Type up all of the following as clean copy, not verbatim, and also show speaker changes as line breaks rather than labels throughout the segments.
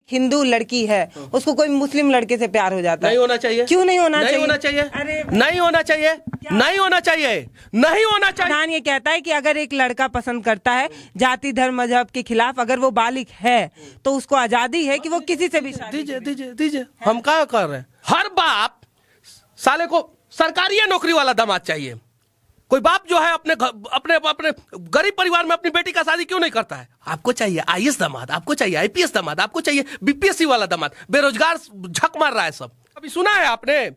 हिंदू लड़की है उसको कोई मुस्लिम लड़के से प्यार हो जाता है।
नहीं होना चाहिए।
क्यों नहीं होना चाहिए?
नहीं होना चाहिए।
अरे
नहीं होना चाहिए। नहीं होना चाहिए। नहीं होना चाहिए।
संविधान ये कहता है कि अगर एक लड़का पसंद करता है जाति धर्म मजहब के खिलाफ, अगर वो बालिग है तो उसको आजादी है कि वो किसी से भी शादी
दीजिए दीजिए दीजिए। हम क्या कर रहे हैं? हर बाप साले को सरकारी नौकरी वाला दामाद चाहिए। कोई बाप जो है अपने अपने अपने गरीब परिवार में अपनी बेटी का शादी क्यों नहीं करता है? आपको चाहिए आईएएस दामाद, आपको चाहिए आईपीएस दामाद, आपको चाहिए बीपीएससी वाला दामाद। बेरोजगार झक मार रहा है सब। अभी सुना है आपने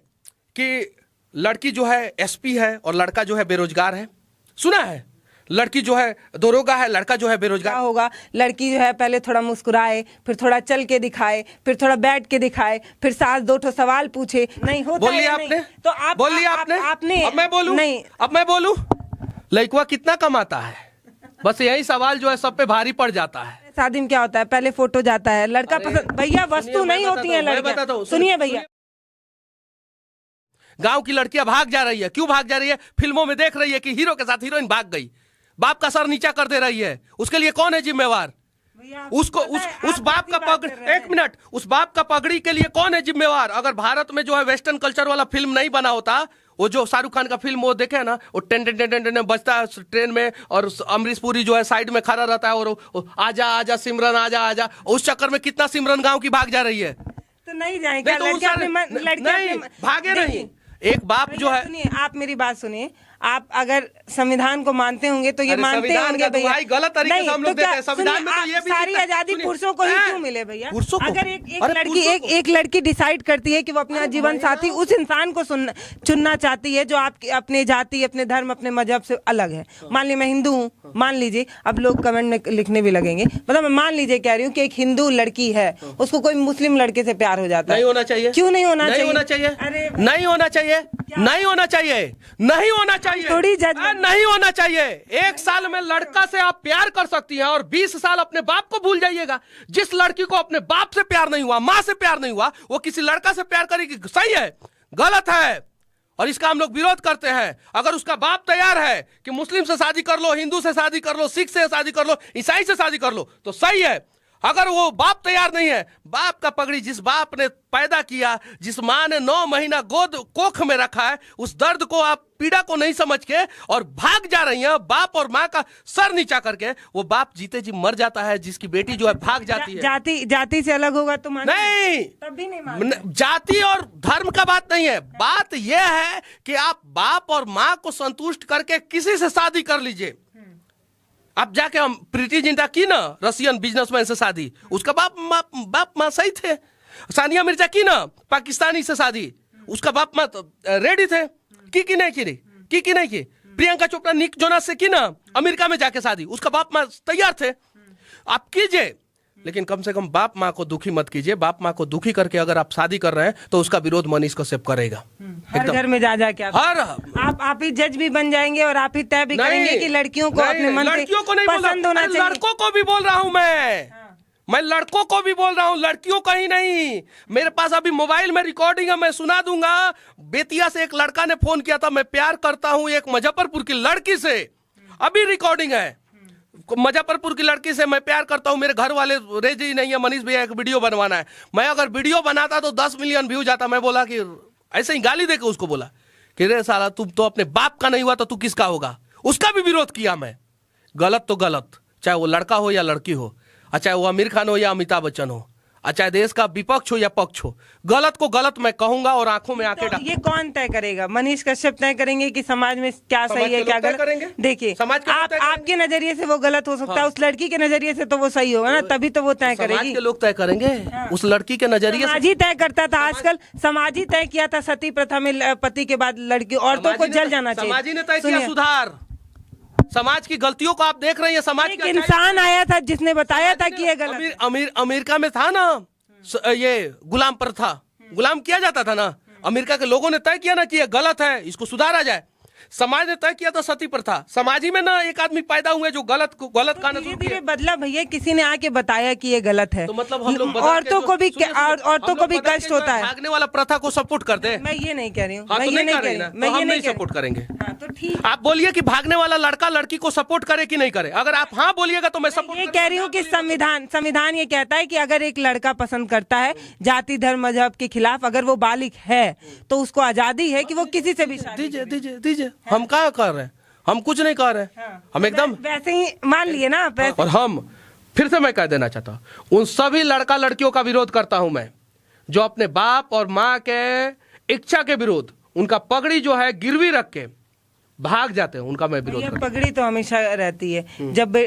कि लड़की जो है एसपी है और लड़का जो है बेरोजगार है? सुना है? लड़की जो है दरोगा है, लड़का जो है बेरोजगार
होगा। लड़की जो है पहले थोड़ा मुस्कुराए, फिर थोड़ा चल के दिखाए, फिर थोड़ा बैठ के दिखाए, फिर सास दो ठो सवाल पूछे। नहीं होता
बोलिए
है,
आपने
नहीं। तो आप
बोलिए आपने अब मैं बोलूं?
नहीं,
अब मैं बोलूं? लड़का कितना कमाता है? बस यही सवाल जो है सब पे भारी पड़ जाता है।
शादी में क्या होता है? पहले फोटो जाता है, लड़का पसंद। भैया वस्तु नहीं होती है लड़कियां। सुनिए भैया,
गांव की लड़कियां भाग जा रही है। क्यों भाग जा रही है? फिल्मों में देख रही है कि हीरो के साथ हीरोइन भाग गई, बाप का सर नीचा कर दे रही है। उसके लिए कौन है जिम्मेवार? उसको उस बाप का पगड़ी, एक मिनट, उस बाप का पगड़ी के लिए कौन है जिम्मेवार? अगर भारत में जो है वेस्टर्न कल्चर वाला फिल्म नहीं बना होता, वो जो शाहरुख खान का फिल्म वो देखे ना, वो टेन टेन टेन टेन बजता है ट्रेन में और अमरीश पुरी जो है साइड में खड़ा रहता है और आजा आजा सिमरन आजा आजा, उस चक्कर में कितना सिमरन गांव की भाग जा रही है।
तो नहीं जाएगा
नहीं भागे नहीं। एक बाप जो है,
सुनिए आप मेरी बात सुनिए, आप अगर संविधान को मानते होंगे तो ये मानते होंगे भैया।
गलत तरीके से हम लोग देते हैं
संविधान में। तो ये भी सारी आजादी पुरुषों को ही क्यों मिले भैया? अगर एक लड़की डिसाइड करती है कि वो अपना जीवन साथी उस इंसान को चुनना चाहती है जो आपके अपने जाति, अपने धर्म, अपने मजहब से अलग है। मान लीजिए मैं हिंदू हूँ, मान लीजिए, अब लोग कमेंट में लिखने भी लगेंगे, मतलब मैं मान लीजिए कह रही हूँ कि एक हिंदू लड़की है उसको कोई मुस्लिम लड़के से प्यार हो जाता है।
नहीं होना चाहिए।
क्यों नहीं होना चाहिए?
नहीं होना चाहिए। नहीं होना चाहिए। नहीं होना चाहिए। नहीं होना चाहिए।
थोड़ी
नहीं होना चाहिए। एक साल में लड़का से आप प्यार कर सकती हैं और 20 साल अपने बाप को भूल जाइएगा। जिस लड़की को अपने बाप से प्यार नहीं हुआ, माँ से प्यार नहीं हुआ, वो किसी लड़का से प्यार करेगी? सही है? गलत है। और इसका हम लोग विरोध करते हैं। अगर उसका बाप तैयार है कि मुस्लिम से शादी कर लो, हिंदू से शादी कर लो, सिख से शादी कर लो, ईसाई से शादी कर लो, तो सही है। अगर वो बाप तैयार नहीं है, बाप का पगड़ी जिस बाप ने पैदा किया, जिस माँ ने 9 महीना गोद कोख में रखा है, उस दर्द को आप पीड़ा को नहीं समझ के और भाग जा रही हैं बाप और माँ का सर नीचा करके। वो बाप जीते जी मर जाता है जिसकी बेटी जो है भाग जाती है।
जाति से अलग होगा तो
नहीं,
तब भी नहीं।
जाति और धर्म का बात नहीं है। बात यह है कि आप बाप और माँ को संतुष्ट करके किसी से शादी कर लीजिए। अब जाके हम प्रीति जिंटा की ना रशियन बिजनेसमैन से शादी, उसका बाप माँ सही थे। सानिया मिर्जा की ना पाकिस्तानी से शादी, उसका बाप माँ रेडी थे। की नहीं की नहीं की। प्रियंका चोपड़ा निक जोनास से की ना अमेरिका में जाके शादी, उसका बाप माँ तैयार थे। आप कीजिए, लेकिन कम से कम बाप माँ को दुखी मत कीजिए। बाप माँ को दुखी करके अगर आप शादी कर रहे हैं तो उसका विरोध मनीष कश्यप करेगा।
हर घर में जा के आप ही जज भी बन जाएंगे और आप ही तय भी करेंगे कि लड़कियों को अपने मन से पसंद होना चाहिए।
लड़कों को भी बोल रहा हूँ मैं लड़कों को भी बोल रहा हूँ, लड़कियों का ही नहीं। मेरे पास अभी मोबाइल में रिकॉर्डिंग है, मैं सुना दूंगा। बेतिया से एक लड़का ने फोन किया था, मैं प्यार करता हूँ एक मुजफ्फरपुर की लड़की से। अभी रिकॉर्डिंग है, मुजफ्फरपुर की लड़की से मैं प्यार करता हूं, मेरे घर वाले रेजी नहीं है, मनीष भैया एक वीडियो बनवाना है। मैं अगर वीडियो बनाता तो 10 मिलियन व्यू जाता। मैं बोला कि ऐसे ही गाली देकर उसको बोला कि रे साला तुम तो अपने बाप का नहीं हुआ तो तू किसका होगा? उसका भी विरोध किया मैं। गलत तो गलत, चाहे वो लड़का हो या लड़की हो, चाहे वो आमिर खान हो या अमिताभ बच्चन हो, चाहे देश का विपक्ष हो या पक्ष हो, गलत को गलत मैं कहूंगा और आंखों में आंखें
तो ये कौन तय करेगा? मनीष कश्यप तय करेंगे कि समाज में क्या सही है क्या गलत करेंगे? देखिए आपके नजरिए से वो गलत हो सकता है, उस लड़की के नजरिए से तो वो सही होगा ना, तभी तो वो तय करेगी।
समाज के लोग तय करेंगे, उस लड़की के नजरिए से।
समाज ही तय करता था। आजकल समाज ही तय किया था सती प्रथा में पति के बाद लड़की औरतों को जल जाना चाहिए।
समाज ही ने तय किया सुधार। समाज की गलतियों को आप देख रहे हैं। समाज
एक इंसान आया था जिसने बताया था कि ये गलत।
अमेरिका में था ना ये गुलाम प्रथा, गुलाम किया जाता था ना। अमेरिका के लोगों ने तय किया ना कि ये गलत है, इसको सुधारा जाए। समाज ने तय किया था सती प्रथा, समाज ही में ना एक आदमी पैदा हुए जो गलत खाना शुरू
धीरे
किया।
बदला भैया, किसी ने आके बताया कि ये गलत है।
तो मतलब हम लोग
औरतों को भी औरतों को भी कष्ट होता है।
भागने वाला प्रथा को सपोर्ट कर दे।
मैं ये नहीं कह रही हूँ,
हाँ,
मैं
तो
ये
नहीं
नहीं
कर
कह
रही
रही
ना,
हूँ, मैं
तो
ये
हम
नहीं
नहीं सपोर्ट करेंगे।
हाँ तो ठीक,
आप बोलिए कि भागने वाला लड़का लड़की को सपोर्ट करे कि नहीं करे। अगर आप हाँ बोलिएगा तो मैं सपोर्ट
ये कह रही हूँ कि संविधान ये कहता है कि अगर एक लड़का पसंद करता है जाति धर्म मजहब के खिलाफ, अगर वो बालिग है तो उसको आजादी है कि वो किसी से भी शादी
दीजिए दीजिए दीजिए। हम क्या कर रहे हैं, हम कुछ नहीं कर रहे हैं, हम एकदम
वैसे ही मान लिए ना वैसे।
और हम फिर से मैं कह देना चाहता हूं, उन सभी लड़का लड़कियों का विरोध करता हूं मैं, जो अपने बाप और माँ के इच्छा के विरोध उनका पगड़ी जो है गिरवी रख के भाग जाते हैं, उनका मैं विरोध
ये
करता हूं।
पगड़ी तो हमेशा रहती है। जब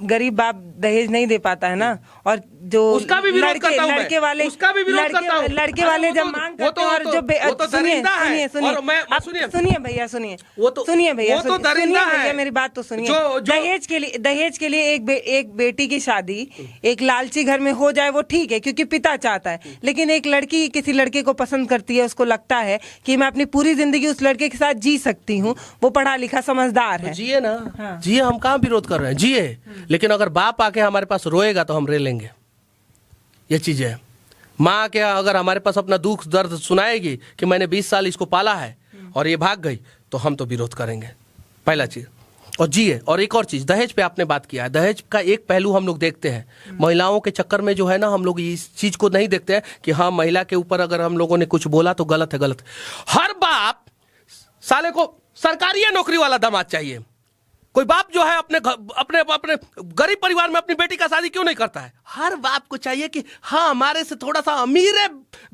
गरीब बाप दहेज नहीं दे पाता है ना, और जो
उसका भी विरोध करता हूं मैं।
लड़के वाले
उसका भी विरोध करता हूं।
लड़के वाले जब मांग करते हैं और जो
वो तो दरिंदा है। और मैं
सुनिए भैया, सुनिए
वो तो
सुनिए भैया,
वो तो दरिंदा है।
भैया मेरी बात तो सुनिए।
जो
दहेज के लिए एक बेटी की शादी एक लालची घर में हो जाए वो ठीक है, क्योंकि पिता चाहता है। लेकिन एक लड़की किसी लड़के को पसंद करती है, उसको लगता है कि मैं अपनी पूरी जिंदगी उस लड़के के साथ जी सकती हूँ, वो पढ़ा लिखा समझदार है,
जिए ना। जिए, हम कहाँ विरोध कर रहे हैं, जिए। लेकिन अगर बाप आके हमारे पास रोएगा तो हम रे लेंगे। ये चीज है। माँ के अगर हमारे पास अपना दुख दर्द सुनाएगी कि मैंने 20 साल इसको पाला है और ये भाग गई, तो हम तो विरोध करेंगे, पहला चीज। और जिए। और एक और चीज, दहेज पे आपने बात किया है, दहेज का एक पहलू हम लोग देखते हैं। महिलाओं के चक्कर में जो है ना, हम लोग इस चीज को नहीं देखते हैं कि हाँ, महिला के ऊपर अगर हम लोगों ने कुछ बोला तो गलत है, गलत। हर बाप साले को सरकारी या नौकरी वाला दामाद चाहिए। कोई बाप जो है अपने अपने गरीब परिवार में अपनी बेटी का शादी क्यों नहीं करता है? हर बाप को चाहिए कि हाँ, हमारे से थोड़ा सा अमीर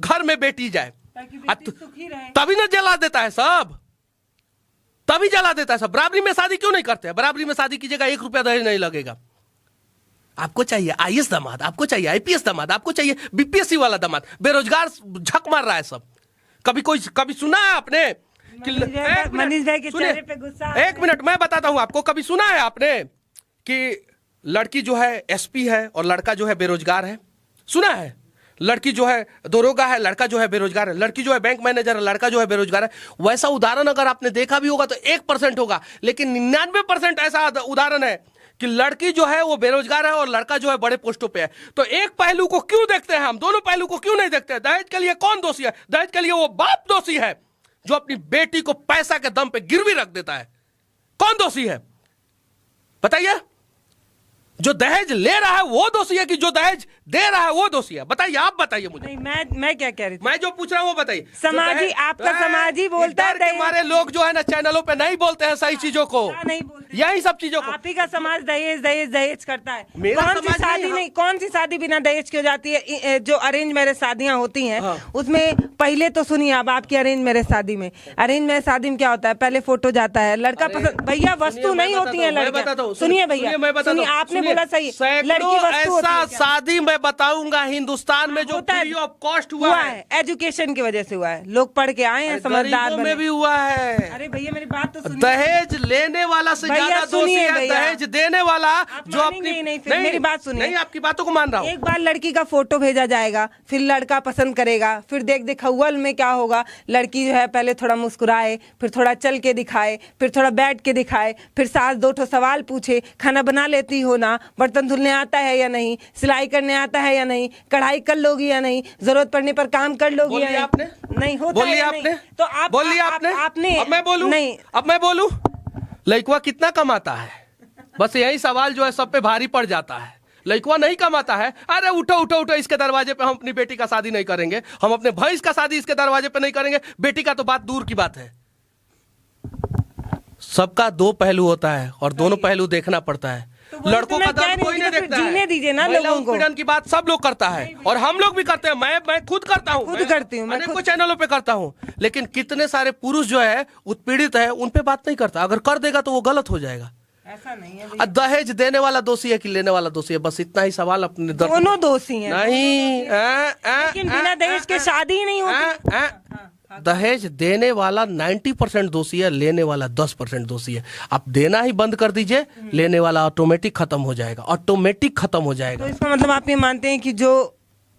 घर में बेटी जाए, तभी ना जला देता है सब, तभी जला देता है सब। बराबरी में शादी क्यों नहीं करते हैं? बराबरी में शादी कीजिएगा, 1 रुपया दहेज नहीं लगेगा। आपको चाहिए IAS दामाद, आपको चाहिए IPS दामाद, आपको चाहिए BPSC वाला दामाद। बेरोजगार झक मार रहा है सब। कभी सुना है आपने?
मनीष भाई के चेहरे पे गुस्सा।
एक मिनट, मैं बताता हूं आपको। कभी सुना है आपने कि लड़की जो है SP है और लड़का जो है बेरोजगार है? सुना है? लड़की जो है दरोगा है, लड़का जो है बेरोजगार है। लड़की जो है बैंक मैनेजर है, लड़का जो है बेरोजगार है। वैसा उदाहरण अगर आपने देखा भी होगा तो 1% होगा, लेकिन 99% ऐसा उदाहरण है कि लड़की जो है वो बेरोजगार है और लड़का जो है बड़े पोस्टों पे है। तो एक पहलू को क्यों देखते हैं हम, दोनों पहलू को क्यों नहीं देखते? दहेज के लिए कौन दोषी है? दहेज के लिए वो बाप दोषी है जो अपनी बेटी को पैसा के दम पे गिरवी रख देता है। कौन दोषी है बताइए? जो दहेज ले रहा है वो दोषी है कि जो दहेज दे रहा है वो दोषी है? बताइए, आप बताइए मुझे।
नहीं, मैं क्या कह रही थी?
मैं जो पूछ रहा हूँ वो बताइए।
समाजी, आपका समाजी बोलता है,
हमारे लोग जो है ना चैनलों पे नहीं बोलते हैं सही चीजों को,
नहीं बोलते,
यही सब चीजों को।
आप ही का समाज दहेज दहेज दहेज करता है।
मेरा
कौन सी
समाज
शादी नहीं, कौन सी शादी बिना दहेज की हो जाती है? जो अरेंज मैरिज शादियां होती हैं, उसमें पहले तो सुनिए, अब आपकी अरेंज मैरिज शादी में क्या होता है? पहले फोटो जाता है, लड़का पसंद, भैया वस्तु नहीं होती है लड़कियां। सुनिए भैया, सुनिए, आपने बोला सही, लड़की वस्तु
ऐसा शादी मैं बताऊंगा हिंदुस्तान में जो फ्री ऑफ कॉस्ट हुआ है,
एजुकेशन की वजह से हुआ है। लोग पढ़ के आए हैं, समझदार
में भी हुआ है।
अरे भैया मेरी बात तो सुनिए।
दहेज लेने वाला से ज्यादा दोषी है दहेज देने वाला, जो अपनी
नहीं, मेरी बात सुनिए।
नहीं, आपकी बातों को मान रहा हूँ।
एक बार लड़की का फोटो भेजा जाएगा, फिर लड़का पसंद करेगा, फिर देख दिखावल में क्या होगा, लड़की जो है पहले थोड़ा मुस्कुराए, फिर थोड़ा चल के दिखाए, फिर थोड़ा बैठ के दिखाए, फिर सास 2 सवाल पूछे, खाना बना लेती हो ना, बर्तन धुलने आता है या नहीं, सिलाई करने आता है या नहीं, कढ़ाई कर लोगी या नहीं, जरूरत पड़ने पर काम कर लोगी या नहीं?
आपने
नहीं होता
बोलिए, आपने
तो आप
बोलिए, आपने अब मैं बोलूं?
नहीं,
अब मैं बोलूं? लड़का कितना कमाता है? बस यही सवाल जो है सब पे भारी पड़ जाता है। लड़का नहीं कमाता है, अरे उठो उठो उठो, इसके दरवाजे पे हम अपनी बेटी का शादी नहीं करेंगे, हम अपने भैंस का शादी इसके दरवाजे पे नहीं करेंगे। बेटी का तो बात दूर की बात है। सबका 2 पहलू होता है और दोनों पहलू देखना पड़ता है। लड़कों का दर्द कोई नहीं देखता है।
जीने दीजिए ना लोगों को।
उत्पीड़न की बात सब लोग करता है और हम लोग भी करते हैं। मैं खुद करता हूँ,
खुद करती हूँ,
मैं कुछ चैनलों पे करता हूँ। लेकिन कितने सारे पुरुष जो है उत्पीड़ित है, उन पे बात नहीं करता। अगर कर देगा तो वो गलत हो जाएगा।
ऐसा नहीं है।
दहेज देने वाला दोषी है कि लेने वाला दोषी है? बस इतना ही सवाल अपने
दोनों दोषी हैं।
नहीं,
लेकिन बिना दहेज के शादी ही नहीं होती।
दहेज देने वाला 90% दोषी है, लेने वाला 10% दोषी है। आप देना ही बंद कर दीजिए, लेने वाला ऑटोमेटिक खत्म हो जाएगा, ऑटोमेटिक खत्म हो जाएगा।
तो इसका मतलब आप ये मानते हैं कि जो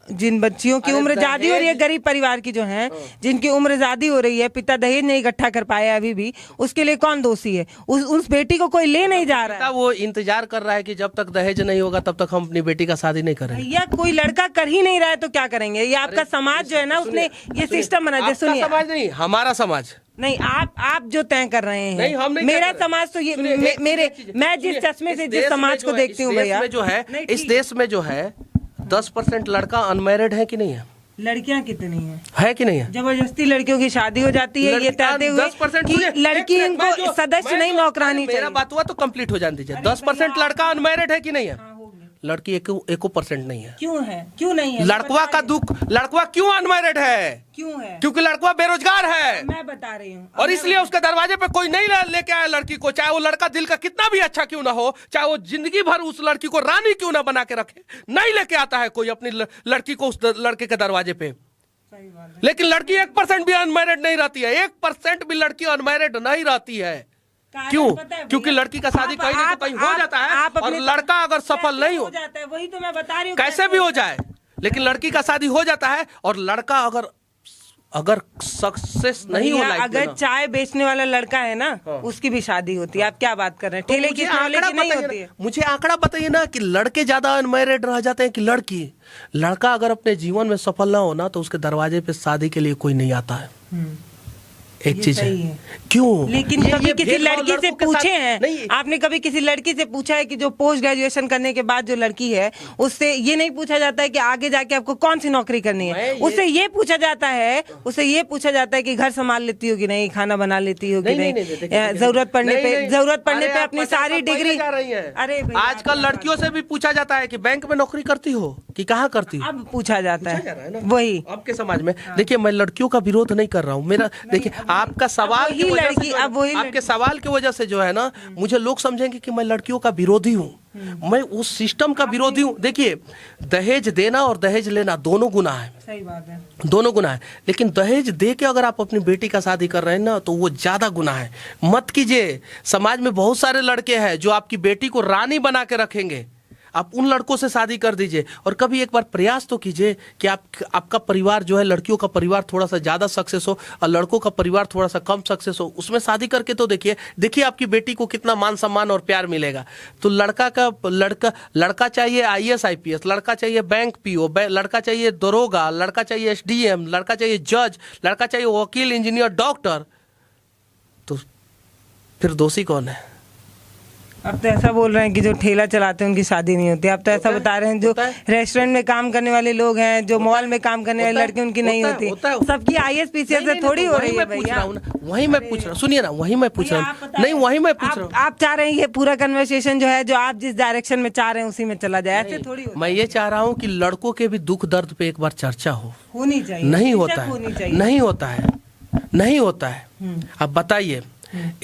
जिन बच्चियों की उम्र ज्यादा हो रही है, गरीब परिवार की जो हैं, जिनकी उम्र ज्यादा हो रही है, पिता दहेज नहीं इकट्ठा कर पाया अभी भी, उसके लिए कौन दोषी है? उस बेटी को कोई ले नहीं जा रहा है।
वो इंतजार कर रहा है कि जब तक दहेज नहीं होगा तब तक हम अपनी बेटी का शादी नहीं करेंगे।
भैया कोई लड़का कर ही नहीं रहा है तो क्या करेंगे? ये आपका समाज जो है ना, उसने ये सिस्टम बना दिया। सुनिए,
समाज नहीं, हमारा समाज
नहीं, आप जो तय कर रहे हैं।
नहीं, हम नहीं
मेरा समाज तो ये मैं जिस चश्मे से जिस समाज को देखती हूँ भैया,
जो है इस देश में जो है 10% लड़का अनमैरिड है कि नहीं है?
लड़कियां कितनी
है कि नहीं है?
जबरदस्ती लड़कियों की शादी हो जाती है, ये कहते हुए
10%
कि लड़की इनको सदस्य नहीं नौकरानी चाहिए।
मेरा बात हुआ तो कंप्लीट हो जाने दीजिए। 10% लड़का अनमैरिड है कि नहीं है? लड़की एको परसेंट नहीं है।
क्यों है? क्यों नहीं है?
लड़कवा का दुख, लड़कवा क्यों अनमैरिड है?
क्यों है?
क्योंकि लड़कवा बेरोजगार है।
मैं बता रही हूँ।
और इसलिए उसके दरवाजे पे कोई नहीं लेके आया लड़की को, चाहे वो लड़का दिल का कितना भी अच्छा क्यों ना हो, चाहे वो जिंदगी भर उस लड़की को रानी क्यों ना बना के रखे, नहीं लेके आता है कोई अपनी लड़की को उस लड़के के दरवाजे पे। लेकिन लड़की 1% भी अनमैरिड नहीं रहती है, 1% भी लड़की अनमैरिड नहीं रहती है। क्यों? क्योंकि लड़की का शादी कहीं ना कहीं हो जाता है, और लड़का अगर सफल नहीं हो
जाता है, वही तो मैं बता रही हूँ।
कैसे भी हो जाए, लेकिन लड़की का शादी हो जाता है, और लड़का अगर सक्सेस नहीं हो,
अगर चाय बेचने वाला लड़का है ना, उसकी भी शादी होती है। आप क्या बात कर रहे हैं? ठेले की नहीं होती है।
मुझे आंकड़ा बताइए ना कि लड़के ज्यादा अनमैरिड रह जाते हैं कि लड़की? लड़का अगर अपने जीवन में सफल ना हो ना, तो उसके दरवाजे पे शादी के लिए कोई नहीं आता है। एक चीज है।
क्यों? लेकिन कभी किसी लड़की से पूछे हैं? आपने कभी किसी लड़की से पूछा है कि जो पोस्ट ग्रेजुएशन करने के बाद जो लड़की है, उससे ये नहीं पूछा जाता है कि आगे जाके आपको कौन सी नौकरी करनी है? उससे ये पूछा जाता है, कि घर संभाल लेती हो कि नहीं, खाना बना लेती हो कि नहीं, जरूरत पड़ने पे अपनी सारी डिग्री।
अरे आजकल लड़कियों से भी पूछा जाता है कि बैंक में नौकरी करती हो कि कहाँ करती हो?
अब पूछा जाता है वही
आपके समाज में। देखिए, मैं लड़कियों का विरोध नहीं कर रहा हूँ। मेरा देखिए, आपका सवाल की वजह से, आपके सवाल की वजह से जो है ना, मुझे लोग समझेंगे कि मैं लड़कियों का विरोधी हूँ। मैं उस सिस्टम का विरोधी हूँ। देखिए, दहेज देना और दहेज लेना दोनों गुनाह है।
सही बात है,
दोनों गुनाह है। लेकिन दहेज दे के अगर आप अपनी बेटी का शादी कर रहे हैं ना, तो वो ज्यादा गुनाह है। मत कीजिए। समाज में बहुत सारे लड़के हैं जो आपकी बेटी को रानी बना के रखेंगे। आप उन लड़कों से शादी कर दीजिए, और कभी एक बार प्रयास तो कीजिए कि आपका परिवार जो है, लड़कियों का परिवार थोड़ा सा ज्यादा सक्सेस हो और लड़कों का परिवार थोड़ा सा कम सक्सेस हो, उसमें शादी करके तो देखिए आपकी बेटी को कितना मान सम्मान और प्यार मिलेगा। तो लड़का चाहिए IAS IPS, लड़का चाहिए बैंक PO, लड़का चाहिए दरोगा, लड़का चाहिए SDM, लड़का चाहिए जज, लड़का चाहिए वकील, इंजीनियर, डॉक्टर। तो फिर दोषी कौन है?
अब तो ऐसा बोल रहे हैं कि जो ठेला चलाते हैं उनकी शादी नहीं होती। आप तो ऐसा बता रहे हैं जो रेस्टोरेंट में काम करने वाले लोग हैं, जो मॉल में काम करने वाले लड़के, उनकी नहीं होती। सबकी IAS PCS से थोड़ी हो रही है भैया।
वही मैं पूछ रहा हूँ, सुनिए ना, वही मैं पूछ रहा हूँ। नहीं, वही मैं पूछ रहा हूँ।
आप चाह रहे हैं ये पूरा कन्वर्सेशन जो है, जो आप जिस डायरेक्शन में चाह रहे हैं उसी में चला जाए, ऐसे थोड़ी।
मैं ये चाह रहा हूँ कि लड़कों के भी दुख दर्द पे एक बार चर्चा होनी चाहिए। नहीं होता है। अब बताइए,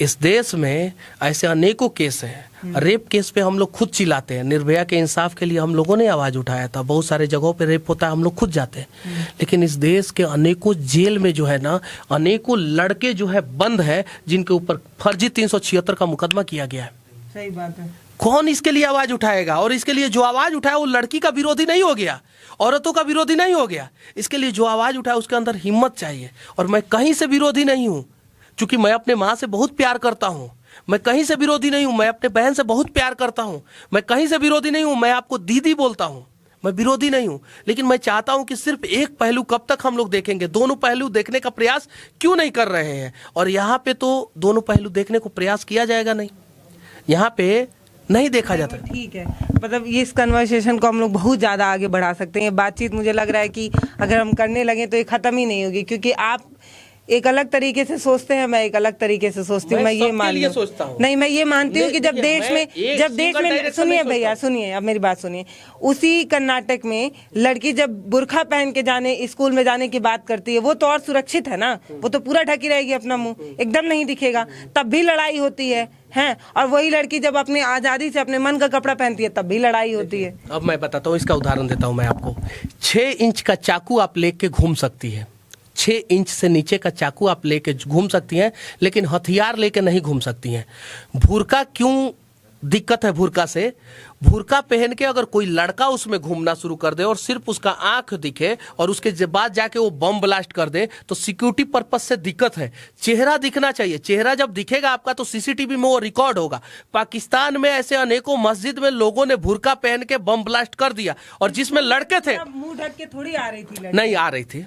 इस देश में ऐसे अनेकों केस हैं। रेप केस पे हम लोग खुद चिल्लाते हैं। निर्भया के इंसाफ के लिए हम लोगों ने आवाज उठाया था। बहुत सारे जगहों पे रेप होता है, हम लोग खुद जाते हैं। लेकिन इस देश के अनेकों जेल में जो है ना, अनेकों लड़के जो है बंद है, जिनके ऊपर फर्जी 376 का मुकदमा किया गया है।
सही बात है।
कौन इसके लिए आवाज उठाएगा? और इसके लिए जो आवाज उठाया वो लड़की का विरोधी नहीं हो गया, औरतों का विरोधी नहीं हो गया। इसके लिए जो आवाज उठाया उसके अंदर हिम्मत चाहिए। और मैं कहीं से विरोधी नहीं हूँ, क्योंकि मैं अपने माँ से बहुत प्यार करता हूँ। मैं कहीं से विरोधी नहीं हूँ, मैं अपने बहन से बहुत प्यार करता हूँ। मैं कहीं से विरोधी नहीं हूँ, मैं आपको दीदी बोलता हूँ। मैं विरोधी नहीं हूँ, लेकिन मैं चाहता हूँ कि सिर्फ एक पहलू कब तक हम लोग देखेंगे? दोनों पहलू देखने का प्रयास क्यों नहीं कर रहे हैं? और यहाँ पे तो दोनों पहलू देखने को प्रयास किया जाएगा नहीं, यहाँ पे नहीं देखा जाता।
ठीक है, मतलब ये इस कन्वर्सेशन को हम लोग बहुत ज़्यादा आगे बढ़ा सकते हैं। ये बातचीत मुझे लग रहा है कि अगर हम करने लगे तो ये ख़त्म ही नहीं होगी, क्योंकि आप एक अलग तरीके से सोचते हैं, मैं एक अलग तरीके से सोचती हूँ। मैं ये सोचता हूँ, नहीं, मैं ये मानती हूँ कि जब देश में सुनिए भैया, सुनिए, अब मेरी बात सुनिए। उसी कर्नाटक में लड़की जब बुर्खा पहन के स्कूल में जाने की बात करती है, वो तो और सुरक्षित है ना, वो तो पूरा ढकी रहेगी, अपना मुंह एकदम नहीं दिखेगा, तब भी लड़ाई होती है। और वही लड़की जब अपनी आजादी से अपने मन का कपड़ा पहनती है, तब भी लड़ाई होती है।
अब मैं बताता हूँ, इसका उदाहरण देता हूँ मैं आपको। 6 इंच का चाकू आप लेके घूम सकती है, 6 इंच से नीचे का चाकू आप लेके घूम सकती हैं, लेकिन हथियार लेके नहीं घूम सकती हैं। बुर्का क्यों दिक्कत है बुर्का से। बुर्का पहन के अगर कोई लड़का उसमें घूमना शुरू कर दे और सिर्फ उसका आंख दिखे और उसके बाद जाके वो बम ब्लास्ट कर दे तो सिक्योरिटी पर्पज से दिक्कत है। चेहरा दिखना चाहिए, चेहरा जब दिखेगा आपका तो सीसीटीवी में वो रिकॉर्ड होगा। पाकिस्तान में ऐसे अनेकों मस्जिद में लोगों ने बुर्का पहन के बम ब्लास्ट कर दिया और जिसमें लड़के थे,
मुंह ढक के थोड़ी आ रही थी,
नहीं आ रही थी,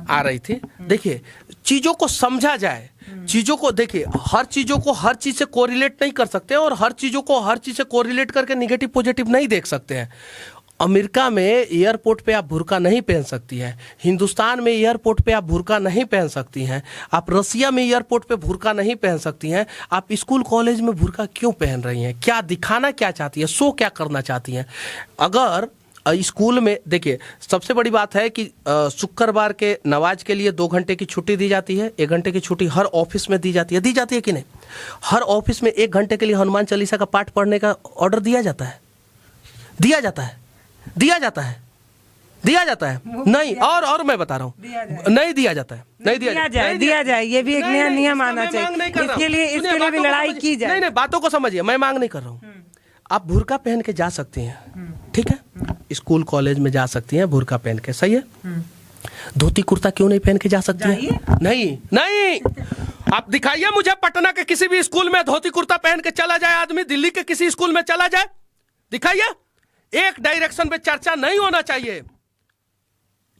आ रही थी। देखिए चीजों को समझा जाए, चीजों को देखिए, हर चीजों को हर चीज से कोरिलेट नहीं कर सकते और हर चीजों को हर चीज से कोरिलेट करके निगेटिव पॉजिटिव नहीं देख सकते हैं। अमेरिका में एयरपोर्ट पे आप बुर्का नहीं पहन सकती हैं, हिंदुस्तान में एयरपोर्ट पे आप बुर्का नहीं पहन सकती हैं, आप रसिया में एयरपोर्ट पे बुर्का नहीं पहन सकती हैं। आप स्कूल कॉलेज में बुर्का क्यों पहन रही हैं? क्या दिखाना क्या चाहती है? शो क्या करना चाहती हैं? अगर स्कूल में देखिए, सबसे बड़ी बात है कि शुक्रवार के नमाज के लिए 2 घंटे की छुट्टी दी जाती है। 1 घंटे की छुट्टी हर ऑफिस में दी जाती है कि नहीं? हर ऑफिस में 1 घंटे के लिए हनुमान चालीसा का पाठ पढ़ने का ऑर्डर दिया जाता है, दिया जाता है, दिया जाता है, दिया जाता है। नहीं, और मैं बता रहा हूँ, नहीं दिया जाता है, नहीं
दिया जाए, ये भी एक नया नियम आना चाहिए। इसके लिए भी लड़ाई की जाए।
नहीं, बातों को समझिए, मैं मांग नहीं कर रहा हूँ। आप बुर्का पहन के जा सकती हैं, ठीक है, स्कूल कॉलेज में जा सकती हैं बुर्का पहन के, सही है। धोती कुर्ता क्यों नहीं पहन के जा सकती हैं? नहीं, आप दिखाइए मुझे पटना के किसी भी स्कूल में धोती कुर्ता पहन के चला जाए आदमी, दिल्ली के किसी स्कूल में चला जाए, दिखाइए। एक डायरेक्शन में चर्चा नहीं होना चाहिए,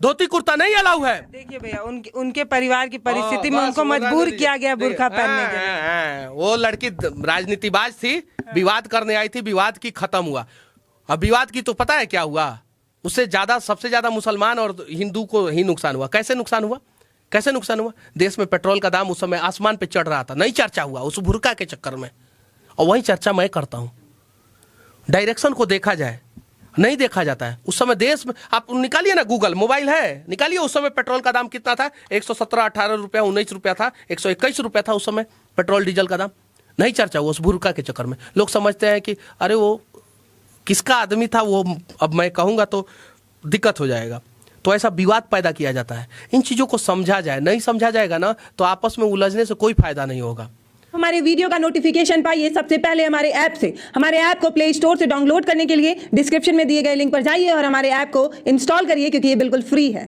धोती कुर्ता नहीं अलाउ है।
देखिए भैया, उनके परिवार की परिस्थिति में उनको मजबूर किया गया बुर्का पहनने के लिए।
वो लड़की राजनीतिबाज थी, विवाद करने आई थी, विवाद की खत्म हुआ। अब विवाद की तो पता है क्या हुआ? उससे ज्यादा, सबसे ज्यादा मुसलमान और हिंदू को ही नुकसान हुआ। कैसे नुकसान हुआ? कैसे नुकसान हुआ? देश में पेट्रोल का दाम उस समय आसमान पे चढ़ रहा था, नहीं चर्चा हुआ उस बुर्का के चक्कर में, और वही चर्चा मैं करता हूं। डायरेक्शन को देखा जाए, नहीं देखा जाता है। उस समय देश में, आप निकालिए ना, गूगल मोबाइल है, निकालिए उस समय पेट्रोल का दाम कितना था? 117-18 रुपया, 19 रुपया था, 121 रुपया था उस समय पेट्रोल डीजल का दाम। नहीं चर्चा हुआ उस बुर्का के चक्कर में। लोग समझते हैं कि अरे वो किसका आदमी था, वो अब मैं कहूँगा तो दिक्कत हो जाएगा, तो ऐसा विवाद पैदा किया जाता है। इन चीज़ों को समझा जाए, नहीं समझा जाएगा ना तो आपस में उलझने से कोई फायदा नहीं होगा।
हमारे वीडियो का नोटिफिकेशन पाइए सबसे पहले हमारे ऐप से। हमारे ऐप को प्ले स्टोर से डाउनलोड करने के लिए डिस्क्रिप्शन में दिए गए लिंक पर जाइए और हमारे ऐप को इंस्टॉल करिए, क्योंकि ये बिल्कुल फ्री है।